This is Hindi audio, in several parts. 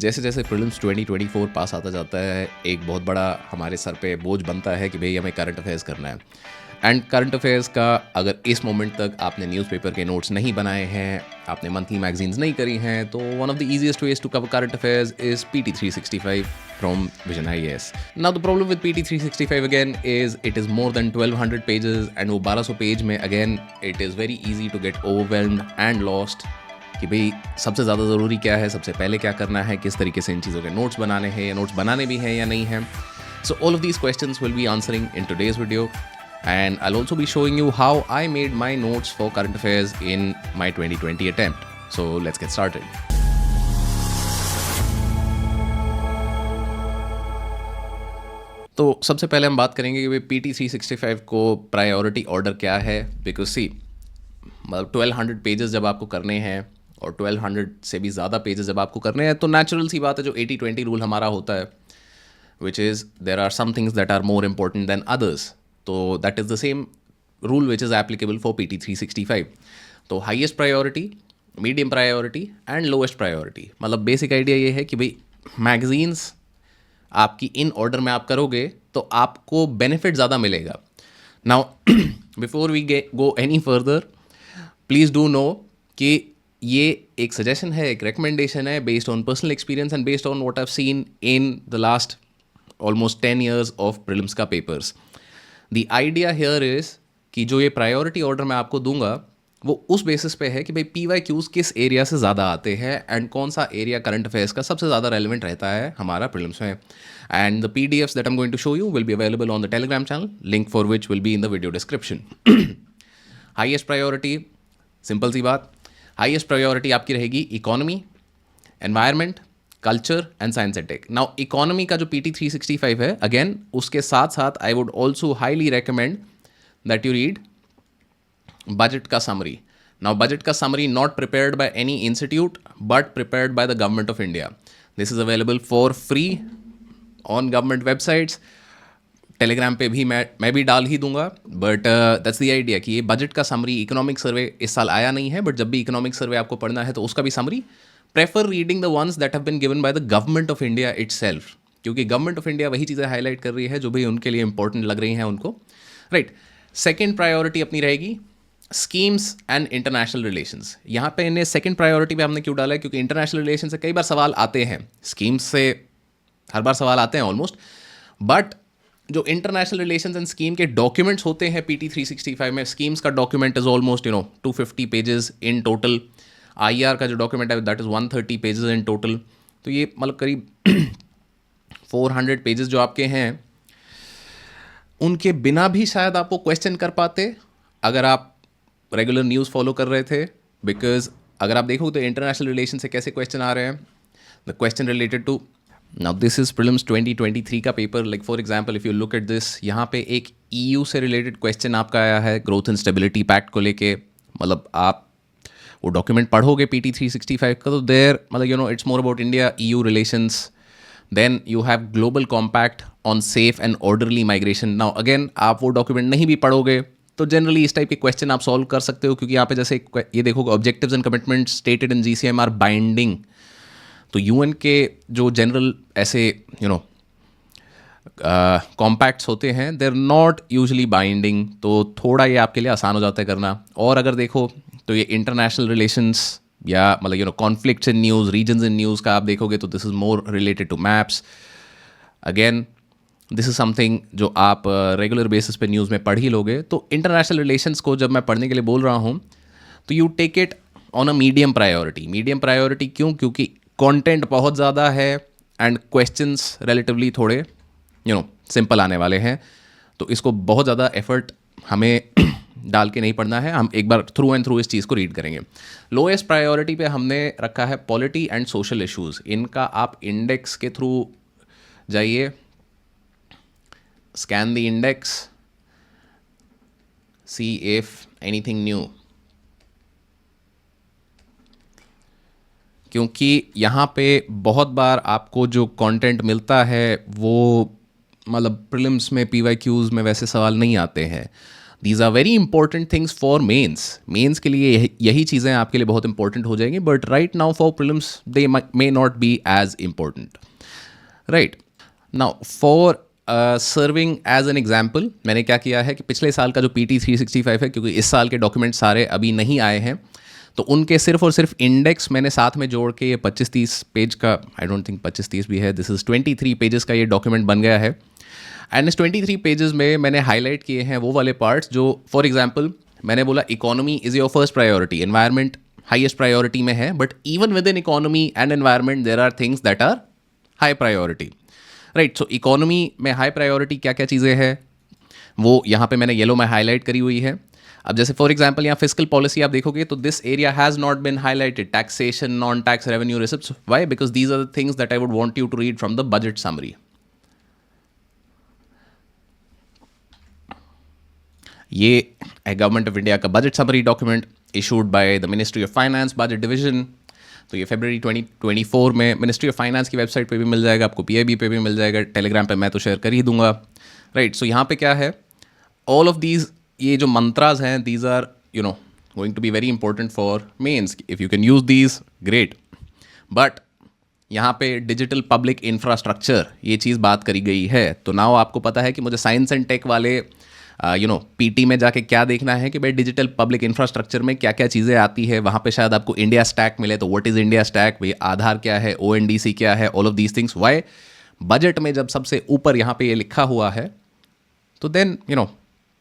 जैसे जैसे प्रीलिम्स 2024 पास आता जाता है, एक बहुत बड़ा हमारे सर पे बोझ बनता है कि भाई हमें करंट अफेयर्स करना है। एंड करंट अफेयर्स का अगर इस मोमेंट तक आपने न्यूज़पेपर के नोट्स नहीं बनाए हैं, आपने मंथली मैगजीन्स नहीं करी हैं, तो one of the easiest ways to cover current affairs is PT365 from Vision IAS. Now the problem with PT365 again is it is more than 1200 pages and वो 1200 पेज में again it is very easy to get overwhelmed and lost कि भाई सबसे ज़्यादा ज़रूरी क्या है, सबसे पहले क्या करना है, किस तरीके से इन चीज़ों के नोट्स बनाने हैं या नोट्स बनाने भी हैं या नहीं हैं. So all of these questions will be answering in today's video, and I'll also be showing you how I made my notes for current affairs in my 2020 attempt. So let's get started. तो सबसे पहले हम बात करेंगे कि भाई PT365 को प्रायोरिटी ऑर्डर क्या है. बिकॉज सी मतलब 1200 पेजेस जब आपको करने हैं और 1200 से भी ज़्यादा पेजेस जब आपको करने हैं तो नेचुरल सी बात है जो 80-20 रूल हमारा होता है, which is there are some things that are more important than others. तो that is the same rule which is applicable for PT365. तो highest priority, medium priority and lowest priority. मतलब बेसिक आइडिया ये है कि भाई मैगजीन्स आपकी इन ऑर्डर में आप करोगे तो आपको बेनिफिट ज़्यादा मिलेगा. Now before we go any further, please do know कि ये एक सजेशन है, एक रिकमेंडेशन है based on personal experience and based on what I have seen in the last almost 10 years of prelims का papers. The idea here is कि जो ये प्रायोरिटी ऑर्डर मैं आपको दूंगा वो उस बेसिस पे है कि भाई PYQs किस एरिया से ज़्यादा आते हैं एंड कौन सा एरिया करंट अफेयर्स का सबसे ज़्यादा रेलिवेंट रहता है हमारा प्रीलिम्स में. And the PDFs that I am going to show you will be available on the Telegram channel, link for which will be in the video description. Highest priority, simple सी बात, हाईएस्ट प्रायोरिटी आपकी रहेगी economy, environment, culture and science and tech. Now economy का जो PT365 है, अगेन उसके साथ साथ I would also highly recommend that you read budget ka summary. Now budget ka summary not prepared by any institute but prepared by the government of India. This is available for free on government websites. Telegram पे भी मैं भी डाल ही दूंगा, बट दैट्स द आइडिया कि ये बजट का समरी, इकोनॉमिक सर्वे इस साल आया नहीं है, बट जब भी इकोनॉमिक सर्वे आपको पढ़ना है तो उसका भी summary prefer reading the ones that have been given by the government of India itself, क्योंकि गवर्नमेंट ऑफ इंडिया वही चीज़ें हाईलाइट कर रही है जो भी उनके लिए इंपॉर्टेंट लग रही हैं उनको. राइट. सेकेंड प्रायोरिटी अपनी रहेगी स्कीम्स एंड इंटरनेशनल रिलेशंस. यहाँ पे इन्हें सेकंड प्रायोरिटी पे हमने क्यों डाला है, क्योंकि इंटरनेशनल रिलेशन से कई बार सवाल आते हैं, स्कीम्स से हर बार सवाल आते हैं ऑलमोस्ट, बट जो इंटरनेशनल रिलेशंस एंड स्कीम के डॉक्यूमेंट्स होते हैं PT365 में, स्कीम्स का document is almost 250 pages in total. IR का जो डॉक्यूमेंट है that is 130 pages in total. तो ये मतलब करीब 400 पेजेस जो आपके हैं उनके बिना भी शायद आपको क्वेश्चन कर पाते अगर आप रेगुलर न्यूज़ फॉलो कर रहे थे. बिकॉज अगर आप देखो तो इंटरनेशनल रिलेशन से कैसे क्वेश्चन आ रहे हैं, the question related to, now this is prelims 2023 का पेपर. Like for example if you look at this, यहाँ पे एक EU से रिलेटेड क्वेश्चन आपका आया है ग्रोथ एंड स्टेबिलिटी पैक्ट को लेके. मतलब आप वो डॉक्यूमेंट पढ़ोगे PT365 का तो देयर मतलब it's more about India EU relations. Then you have global compact on safe and orderly migration. Now again आप वो डॉक्यूमेंट नहीं भी पढ़ोगे तो जनरली इस टाइप के क्वेश्चन आप सॉल्व कर सकते हो, क्योंकि यहाँ पे जैसे ये देखोगे objectives and commitments stated in GCM are binding. तो UN के जो जनरल ऐसे कॉम्पैक्ट्स होते हैं they are not usually binding, तो थोड़ा ये आपके लिए आसान हो जाता है करना. और अगर देखो तो ये इंटरनेशनल रिलेशंस या मतलब conflicts in news, regions in news का आप देखोगे तो this is more related to maps. Again this is something जो आप रेगुलर बेसिस पे न्यूज़ में पढ़ ही लोगे. तो इंटरनेशनल रिलेशंस को जब मैं पढ़ने के लिए बोल रहा हूँ तो you take it on a medium priority. Medium priority क्यों? क्योंकि कंटेंट बहुत ज़्यादा है एंड क्वेश्चंस रिलेटिवली थोड़े सिंपल आने वाले हैं, तो इसको बहुत ज़्यादा एफर्ट हमें डाल के नहीं पढ़ना है, हम एक बार थ्रू एंड थ्रू इस चीज़ को रीड करेंगे. लोएस्ट प्रायोरिटी पे हमने रखा है पॉलिटी एंड सोशल इश्यूज़. इनका आप इंडेक्स के थ्रू जाइए, scan the index, see if anything new. क्योंकि यहाँ पे बहुत बार आपको जो कंटेंट मिलता है वो मतलब प्रीलिम्स में PYQs में वैसे सवाल नहीं आते हैं. These are very important things for mains के लिए यही चीज़ें आपके लिए बहुत इंपॉर्टेंट हो जाएंगी, but right now for prelims they may not be as important. Right now for serving as an example, मैंने क्या किया है कि पिछले साल का जो PT 365 है, क्योंकि इस साल के डॉक्यूमेंट सारे अभी नहीं आए हैं, तो उनके सिर्फ और सिर्फ इंडेक्स मैंने साथ में जोड़ के ये 25-30 पेज का, आई डोंट थिंक 25-30 भी है, दिस इज़ 23 पेजेस का ये डॉक्यूमेंट बन गया है. एंड इस 23 पेजेस में मैंने हाईलाइट किए हैं वो वाले पार्ट्स जो, फॉर एग्जांपल मैंने बोला economy is your first priority, environment highest priority में है, but even with in economy and environment there are things that are high priority. Right, so economy में हाई प्रायोरिटी क्या क्या चीज़ें हैं वो यहाँ पे मैंने येलो में हाईलाइट करी हुई है. अब जैसे फॉर एग्जांपल यहाँ फिस्कल पॉलिसी आप देखोगे तो this area has not been highlighted, taxation, non tax revenue receipts. Why? Because these are the things that I would want you to read from the budget summary. ये है गवर्नमेंट ऑफ इंडिया का budget summary document issued by the ministry of finance budget division. तो ये फरवरी 2024 में मिनिस्ट्री ऑफ फाइनेंस की वेबसाइट पे भी मिल जाएगा, आपको PIB पे भी मिल जाएगा, टेलीग्राम पे मैं तो शेयर कर ही दूंगा. राइट, सो यहाँ पे क्या है, ऑल ऑफ दीज ये जो मंत्रास हैं, these are going to be very important for mains. If you can use these great, but यहाँ पे डिजिटल पब्लिक इंफ्रास्ट्रक्चर ये चीज़ बात करी गई है. तो नाउ आपको पता है कि मुझे साइंस एंड टेक वाले PT में जाके क्या देखना है कि भाई डिजिटल पब्लिक इंफ्रास्ट्रक्चर में क्या क्या चीज़ें आती है. वहाँ पे शायद आपको इंडिया स्टैक मिले, तो व्हाट इज़ इंडिया स्टैक, भाई आधार क्या है, ONDC क्या है, all of these things. Why budget में जब सबसे ऊपर यहाँ पे ये लिखा हुआ है, तो then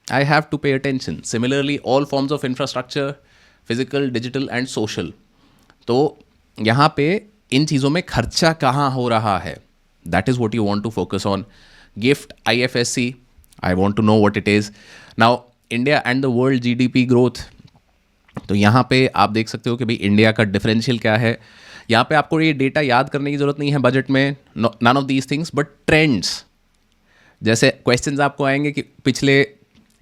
I have to pay attention. Similarly all forms of infrastructure, physical, digital and social, तो यहाँ पे इन चीज़ों में खर्चा कहाँ हो रहा है, that is what you want to focus on. Gift, IFSC, I want to know what it is. Now, India and the world GDP growth. तो यहाँ पे आप देख सकते हो कि भाई इंडिया का डिफरेंशियल क्या है. यहाँ पे आपको ये डेटा याद करने की ज़रूरत नहीं है बजट में, none of these things, but trends. जैसे क्वेश्चंस आपको आएंगे कि पिछले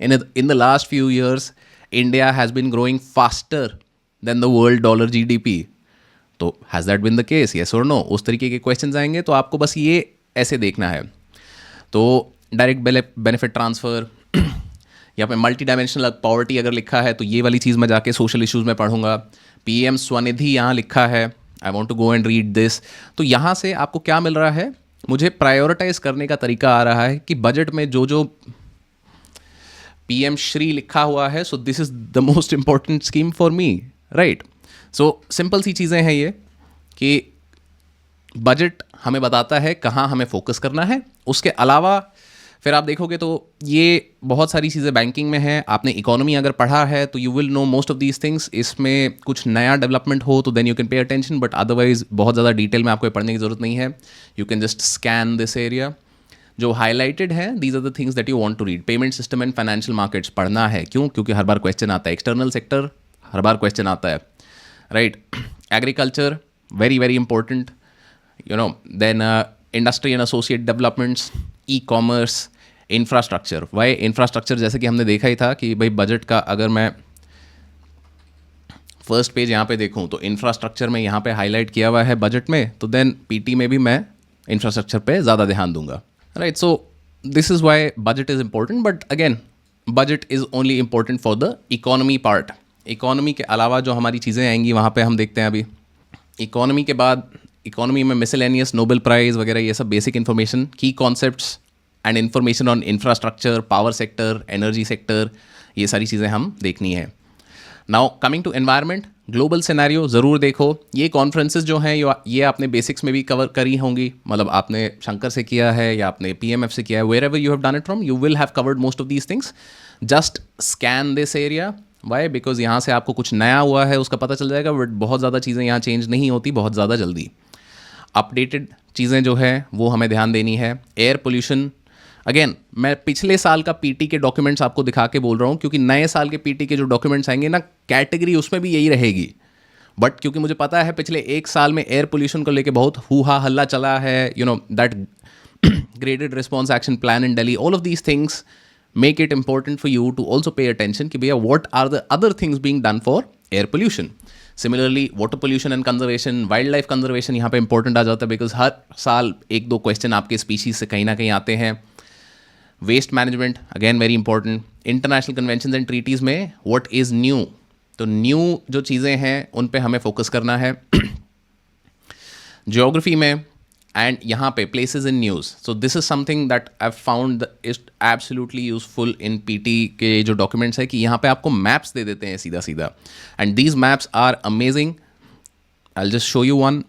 in the last few years India has been growing faster than the world dollar GDP. तो has that been the case, yes और नो, उस तरीके के क्वेश्चंस आएंगे. तो आपको बस ये ऐसे देखना है. तो डायरेक्ट बेनिफिट ट्रांसफ़र, यहाँ पे मल्टी डायमेंशनल पॉवर्टी अगर लिखा है तो ये वाली चीज़ मैं जाके सोशल इश्यूज़ में पढ़ूंगा. PM स्वनिधि यहाँ लिखा है, I want to go and read this. तो यहाँ से आपको क्या मिल रहा है, मुझे प्रायोरिटाइज करने का तरीका आ रहा है कि बजट में जो जो PM श्री लिखा हुआ है, so this is the most important scheme for me. Right, so simple सी चीज़ें हैं ये कि बजट हमें बताता है कहाँ हमें फोकस करना है. उसके अलावा फिर आप देखोगे तो ये बहुत सारी चीज़ें बैंकिंग में हैं. आपने इकोनॉमी अगर पढ़ा है तो you will know most of these things. इसमें कुछ नया डेवलपमेंट हो तो then you can pay attention, but otherwise बहुत ज़्यादा डिटेल में आपको पढ़ने की ज़रूरत नहीं है. You can just scan this area. जो हाईलाइटेड है, these are the things that you want to read. Payment system and financial markets पढ़ना है. क्यों? क्योंकि हर बार क्वेश्चन आता है. एक्सटर्नल सेक्टर हर बार क्वेश्चन आता है. Right, agriculture very very important. Then industry and associate developments, e-commerce, infrastructure. Why infrastructure? जैसे कि हमने देखा ही था कि भाई बजट का अगर मैं फर्स्ट पेज यहाँ पे देखूँ तो इंफ्रास्ट्रक्चर में यहाँ पे हाईलाइट किया हुआ है बजट में, तो देन PT में भी मैं इंफ्रास्ट्रक्चर पे ज़्यादा ध्यान दूंगा. Right, so this is why budget is important. But again budget is only important for the economy part. Economy के अलावा जो हमारी चीज़ें आएंगी वहाँ पे हम देखते हैं. अभी इकोनॉमी के बाद इकोनॉमी में मिसलेनियस, नोबेल प्राइज़ वगैरह, ये सब basic information, key concepts and information on infrastructure, power sector, energy sector, ये सारी चीज़ें हम देखनी है. Now coming to environment, global scenario ज़रूर देखो. ये कॉन्फ्रेंसेस जो हैं ये आपने बेसिक्स में भी कवर करी होंगी, मतलब आपने शंकर से किया है या आपने PMF से किया है, where ever you have done it from, you will have covered most of these things. Just scan this area. Why? Because यहाँ से आपको कुछ नया हुआ है उसका पता चल जाएगा, बट बहुत ज़्यादा चीज़ें यहाँ चेंज नहीं होती बहुत ज़्यादा जल्दी. अपडेटेड चीज़ें जो है वो हमें ध्यान देनी है. एयर पोल्यूशन, अगेन मैं पिछले साल का PT के डॉक्यूमेंट्स आपको दिखा के बोल रहा हूँ, क्योंकि नए साल के PT के जो डॉक्यूमेंट्स आएंगे ना, कैटेगरी उसमें भी यही रहेगी. बट क्योंकि मुझे पता है पिछले एक साल में एयर पोल्यूशन को लेके बहुत हुआ हल्ला चला है, that graded response action plan in Delhi, all of these things make it important for you to also pay attention कि भैया what are the other things being done for air pollution. Similarly water pollution and conservation, wildlife conservation यहाँ पे इंपॉर्टेंट आ जाता है, बिकॉज हर साल एक दो क्वेश्चन आपके स्पीशीज से कहीं ना कहीं आते हैं. Waste management again very important, international convention and treaties में व्हाट इज़ न्यू, तो न्यू जो चीज़ें हैं उन पे हमें फोकस करना है। ज्योग्राफी में एंड यहाँ पे places in news, so this is something that I found is absolutely useful in PT के जो डॉक्यूमेंट्स है कि यहाँ पे आपको मैप्स दे देते हैं सीधा सीधा, and these maps are amazing. I will just show you one,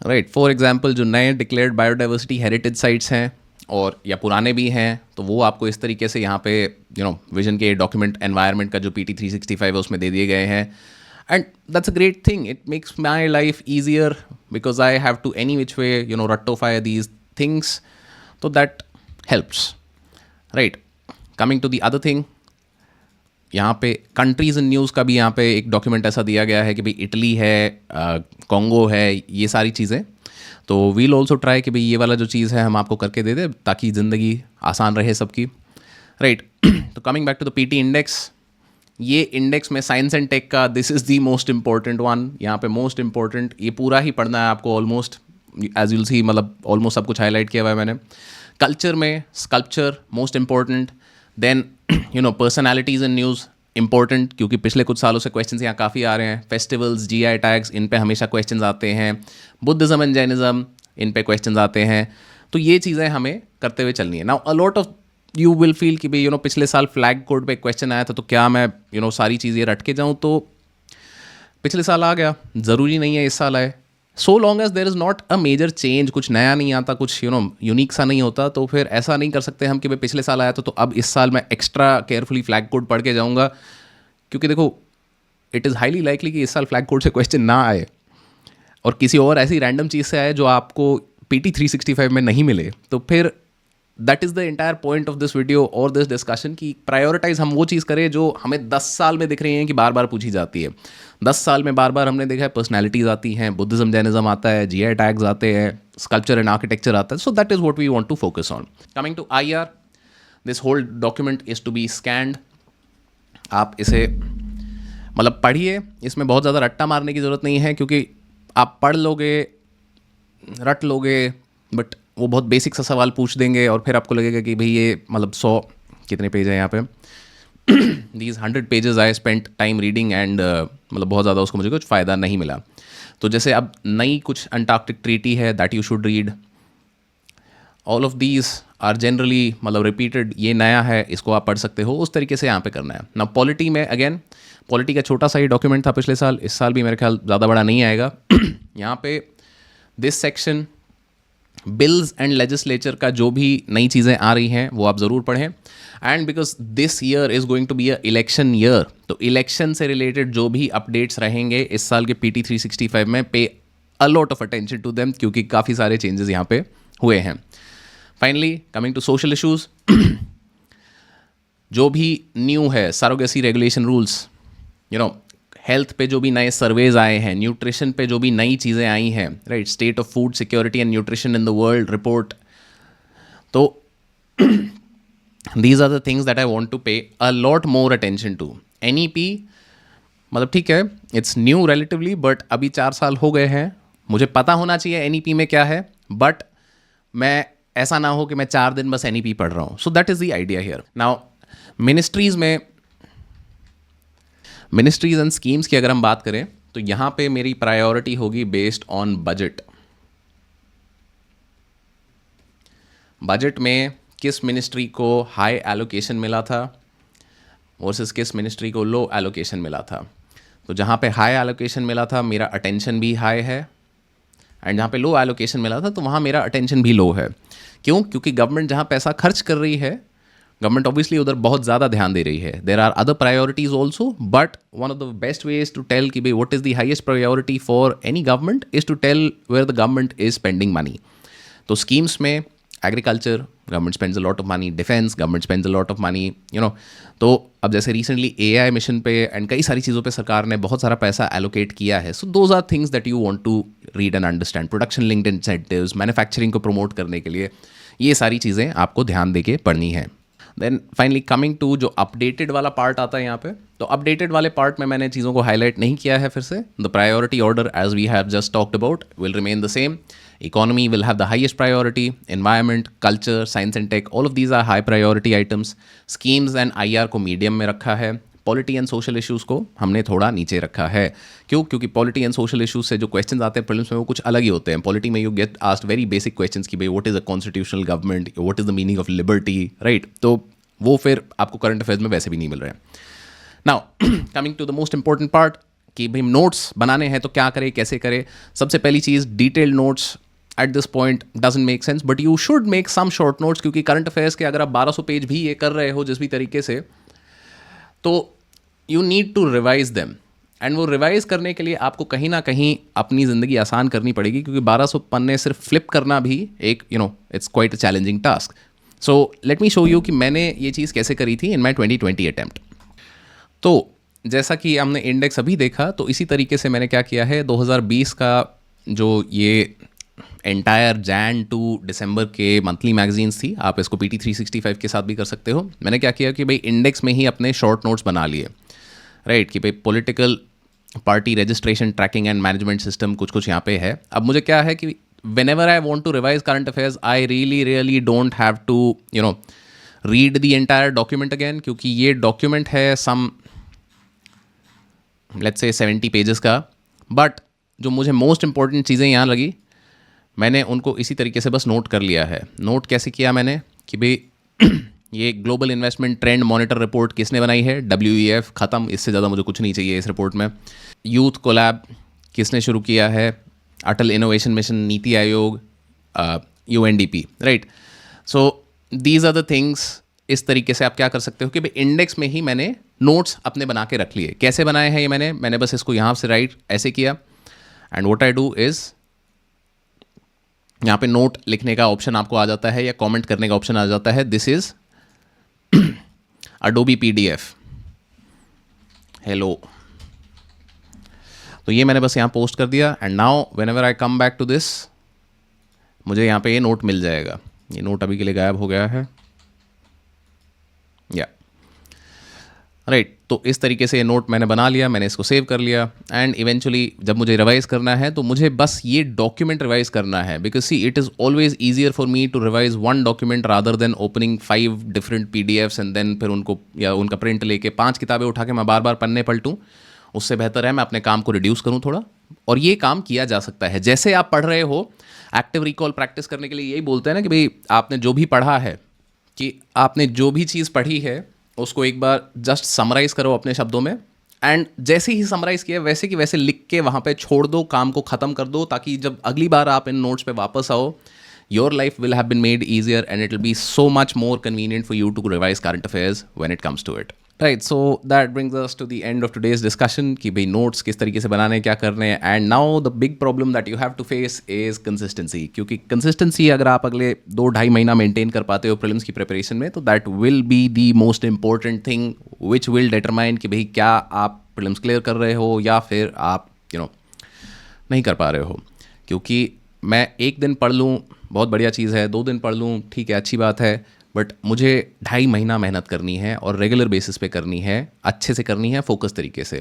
right. For example जो नए डिक्लेयर्ड बायोडाइवर्सिटी हेरिटेज साइट्स हैं और या पुराने भी हैं, तो वो आपको इस तरीके से यहाँ पे विजन के डॉक्यूमेंट एनवायरनमेंट का जो PT 365 है उसमें दे दिए गए हैं, and that's a great thing. It makes my life easier because I have to any which way rectify these things, so that helps, right? Coming to the other thing, यहाँ पे कंट्रीज़ इन न्यूज़ का भी यहाँ पे एक डॉक्यूमेंट ऐसा दिया गया है कि भाई इटली है, कॉन्गो है, ये सारी चीज़ें। तो वील ऑल्सो ट्राई कि भाई ये वाला जो चीज़ है हम आपको करके दे दें ताकि ज़िंदगी आसान रहे सबकी, राइट। तो coming back to the PT index, ये इंडेक्स में साइंस एंड टेक का this is the most important one. यहाँ पे मोस्ट इंपॉर्टेंट ये पूरा ही पढ़ना है आपको, ऑलमोस्ट एज यूल सी, मतलब ऑलमोस्ट सब कुछ हाईलाइट किया हुआ है मैंने। कल्चर में sculpture most important, then personalities in news important, क्योंकि पिछले कुछ सालों से क्वेश्चंस यहाँ काफ़ी आ रहे हैं। फेस्टिवल्स, GI टैग्स, इन पे हमेशा क्वेश्चंस आते हैं। बुद्धिज़्म एंड जैनिज़्म, इन पे क्वेश्चंस आते हैं। तो ये चीज़ें हमें करते हुए चलनी है। Now a lot of you will feel कि भाई पिछले साल फ्लैग कोड पे क्वेश्चन आया था, तो क्या मैं सारी चीज़ें रट के जाऊँ? तो पिछले साल आ गया, ज़रूरी नहीं है इस साल आए। So long as there is not a major change, कुछ नया नहीं आता, कुछ यूनिक सा नहीं होता, तो फिर ऐसा नहीं कर सकते हम कि भाई पिछले साल आया था तो अब इस साल मैं एक्स्ट्रा केयरफुली फ्लैग कोड पढ़ के जाऊँगा, क्योंकि देखो इट इज़ हाईली लाइकली कि इस साल फ्लैग कोड से क्वेश्चन ना आए और किसी और ऐसी रैंडम चीज़ से आए जो आपको PT 365 में नहीं मिले। तो फिर that is the entire point of this video और दिस डिस्कशन कि प्रायोरिटाइज हम वो चीज़ करें जो हमें 10 साल में दिख रही हैं कि बार बार पूछी जाती है। 10 साल में बार बार हमने देखा है पर्सनैलिटीज़ आती हैं, बुद्धिज़्म जैनिज़्म आता है, GI टैग्स आते हैं, स्कल्पचर एंड आर्किटेक्चर आता है। So that is what we want to focus on. Coming to IR, this whole document is to be scanned. आप इसे मतलब पढ़िए, इसमें बहुत ज़्यादा रट्टा मारने की ज़रूरत नहीं है, क्योंकि आप पढ़ लोगे, रट लोगे, बट वो बहुत बेसिक सा सवाल पूछ देंगे और फिर आपको लगेगा कि भाई ये मतलब 100 कितने पेज है यहाँ पे these 100 pages I spent time reading and मतलब बहुत ज़्यादा उसको मुझे कुछ फ़ायदा नहीं मिला। तो जैसे अब नई कुछ अंटार्कटिक ट्रीटी है that you should read, all of these are generally मतलब रिपीटेड, ये नया है, इसको आप पढ़ सकते हो, उस तरीके से यहाँ पे करना है ना। पॉलिटी में अगेन, पॉलिटी का छोटा सा ही डॉक्यूमेंट था पिछले साल, इस साल भी मेरे ख्याल ज़्यादा बड़ा नहीं आएगा। यहाँ पे this section bills and legislature का जो भी नई चीज़ें आ रही हैं वो आप ज़रूर पढ़ें, and because this year is going to be a election year, तो इलेक्शन से रिलेटेड जो भी अपडेट्स रहेंगे इस साल के PT 365 में, pay a lot of attention to them, क्योंकि काफ़ी सारे चेंजेस यहाँ पे हुए हैं। Finally coming to social issues, जो भी न्यू है, सरोगेसी रेगुलेशन रूल्स, हेल्थ पे जो भी नए सर्वेज आए हैं, न्यूट्रिशन पे जो भी नई चीज़ें आई हैं, right, state of food security and nutrition in the world report, तो these are the things that I want to pay a lot more attention to. NEP मतलब ठीक है, इट्स न्यू रिलेटिवली, बट अभी 4 साल हो गए हैं, मुझे पता होना चाहिए NEP में क्या है, बट मैं ऐसा ना हो कि मैं 4 दिन बस NEP पढ़ रहा हूँ। सो that is the idea here. Now ministries में, मिनिस्ट्रीज एंड स्कीम्स की अगर हम बात करें तो यहाँ पे मेरी प्रायोरिटी होगी बेस्ड ऑन बजट। बजट में किस मिनिस्ट्री को हाई एलोकेशन मिला था वर्सेस किस मिनिस्ट्री को लो एलोकेशन मिला था। तो जहाँ पे हाई एलोकेशन मिला था मेरा अटेंशन भी हाई है, एंड जहाँ पे लो एलोकेशन मिला था तो वहाँ मेरा अटेंशन भी लो है। क्यों? क्योंकि गवर्नमेंट जहाँ पैसा खर्च कर रही है, गवर्नमेंट ऑब्वियसली उधर बहुत ज़्यादा ध्यान दे रही है। There are other priorities also, but one of the best ways to tell कि भाई what is the highest priority for any government is to tell where the government is spending money. तो स्कीम्स में agriculture, government spends a lot of money, defence, government spends a lot of money, तो अब जैसे रिसेंटली AI मिशन पे एंड कई सारी चीज़ों पे सरकार ने बहुत सारा पैसा एलोकेट किया है। So those are things that you want to read and understand. Production linked incentives, manufacturing को प्रमोट करने के लिए, ये सारी चीज़ें आपको ध्यान दे के पढ़नी है। देन फाइनली कमिंग टू जो अपडेटेड वाला पार्ट आता है यहाँ पे, तो अपडेटेड वाले पार्ट में मैंने चीज़ों को हाईलाइट नहीं किया है फिर से. The priority order as we have just talked about will remain the same. Economy will have the highest priority, environment, culture, science and tech, all of these are high priority items. Schemes and IR को medium में रखा है. पॉलिटी एंड सोशल इश्यूज़ को हमने थोड़ा नीचे रखा है. क्यों? क्योंकि पॉलिटी एंड सोशल इश्यूज़ से जो क्वेश्चंस आते हैं प्रीलिम्स में वो कुछ अलग ही होते हैं. पॉलिटी में you get asked very basic questions कि भाई what is a constitutional government, what is the meaning of liberty, right? तो वो फिर आपको करंट अफेयर्स में वैसे भी नहीं मिल रहे हैं. Now coming to the most important part कि भाई नोट्स बनाने हैं तो क्या करें, कैसे करें. सबसे पहली चीज़, detailed notes at this point doesn't make sense, but you should make some short notes, क्योंकि करंट अफेयर्स के अगर आप 1200 पेज भी ये कर रहे हो जिस भी तरीके से, तो you need to revise them. And वो रिवाइज करने के लिए आपको कहीं ना कहीं अपनी ज़िंदगी आसान करनी पड़ेगी, क्योंकि 1200 पन्ने सिर्फ फ्लिप करना भी एक it's quite a challenging task. So let me show you कि मैंने ये चीज़ कैसे करी थी इन माई 2020 अटैम्प्ट. तो जैसा कि हमने इंडेक्स अभी देखा, तो इसी तरीके से मैंने क्या किया है, 2020 का जो ये एंटायर जैन टू दिसंबर के मंथली मैगजीन्स थी, आप इसको PT 365 के साथ भी कर सकते हो. मैंने क्या किया कि भाई इंडेक्स में ही अपने शॉर्ट नोट्स बना लिए, राइट? कि भाई political party registration tracking and management system कुछ कुछ यहाँ पे है. अब मुझे क्या है कि whenever I want to revise current affairs, I really don't have to read the entire document again, क्योंकि ये डॉक्यूमेंट है सम लेट्स से 70 पेजेस का. बट जो मुझे मोस्ट इंपॉर्टेंट चीज़ें यहाँ लगी, मैंने उनको इसी तरीके से बस नोट कर लिया है. नोट कैसे किया मैंने कि भाई ये global investment trend monitor report किसने बनाई है, WEF, ख़त्म. इससे ज़्यादा मुझे कुछ नहीं चाहिए इस रिपोर्ट में. यूथ कोलैब किसने शुरू किया है, अटल innovation mission, NITI Aayog, UNDP, right? So these are the things. इस तरीके से आप क्या कर सकते हो कि भाई इंडेक्स में ही मैंने नोट्स अपने बना के रख लिए. कैसे बनाए हैं ये मैंने बस इसको यहाँ से राइट ऐसे किया. And what I do is, यहाँ पे नोट लिखने का ऑप्शन आपको आ जाता है या कमेंट करने का ऑप्शन आ जाता है. This is Adobe PDF. Hello. तो ये मैंने बस यहाँ पोस्ट कर दिया. And now whenever I come back to this, मुझे यहाँ पे ये नोट मिल जाएगा. ये नोट अभी के लिए गायब हो गया है, या राइट. तो इस तरीके से ये नोट मैंने बना लिया, मैंने इसको सेव कर लिया. एंड इवेंचुअली जब मुझे रिवाइज करना है तो मुझे बस ये डॉक्यूमेंट रिवाइज करना है, because see it is always easier for me to revise one document rather than opening 5 different PDFs and then फिर उनको या उनका प्रिंट लेके 5 किताबें उठा के मैं बार बार पन्ने पलटूँ. उससे बेहतर है मैं अपने काम को रिड्यूस करूँ थोड़ा. और ये काम किया जा सकता है. जैसे आप पढ़ रहे हो, एक्टिव रिकॉल प्रैक्टिस करने के लिए यही बोलते हैं ना कि भाई आपने जो भी पढ़ा है, कि आपने जो भी चीज़ पढ़ी है उसको एक बार जस्ट समराइज करो अपने शब्दों में. एंड जैसे ही समराइज किया वैसे कि वैसे लिख के वहाँ पे छोड़ दो, काम को ख़त्म कर दो, ताकि जब अगली बार आप इन नोट्स पे वापस आओ, your life will have been made easier and it will be so much more convenient for you to revise current affairs when it comes to it. Right. So that brings us to the end of today's discussion कि भाई नोट्स किस तरीके से बनाने, क्या करने. And now the big problem that you have to face is consistency. क्योंकि कंसिस्टेंसी अगर आप अगले 2-2.5 महीना मेंटेन कर पाते हो प्रीलिम्स की प्रिपरेशन में, तो that will be the most important thing which will determine कि भाई क्या आप प्रीलिम्स क्लियर कर रहे हो या फिर आप नहीं कर पा रहे हो. क्योंकि मैं एक दिन पढ़ लूँ बहुत बढ़िया चीज़ है, 2 दिन पढ़ लूँ ठीक है, अच्छी बात है, बट मुझे 2.5 महीना मेहनत करनी है और रेगुलर बेसिस पे करनी है, अच्छे से करनी है, फोकस तरीके से.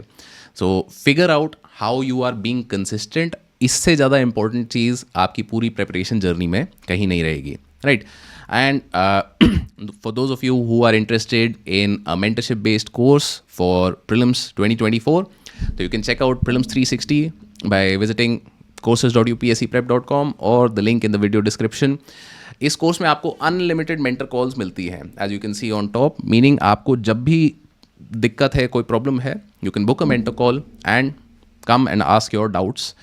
So figure out how you are being consistent. इससे ज़्यादा इंपॉर्टेंट चीज़ आपकी पूरी प्रिपरेशन जर्नी में कहीं नहीं रहेगी, right? And for those of you who are interested in a mentorship based course for prelims 2024, तो you can check out Prelims 360 by visiting courses.upscprep.com और the link in the video description. इस कोर्स में आपको अनलिमिटेड मेंटर कॉल्स मिलती हैं, as you can see on top. Meaning आपको जब भी दिक्कत है, कोई प्रॉब्लम है, you can book a mentor call and come and ask your doubts.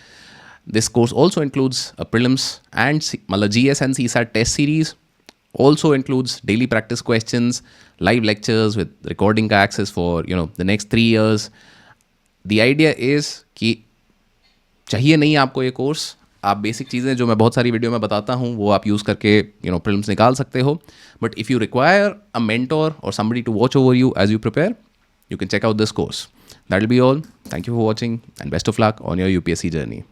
This course also includes a prelims and मतलब GS and CSAT test series. Also includes daily practice questions, live lectures with recording का access for the next 3 years. The idea is कि चाहिए नहीं आपको ये कोर्स, आप बेसिक चीज़ें जो मैं बहुत सारी वीडियो में बताता हूँ वो आप यूज़ करके प्रीलिम्स निकाल सकते हो. But if you require a mentor और somebody to watch over you as you prepare, you can check out this course. That will be all. Thank you for watching and best of luck on your UPSC journey.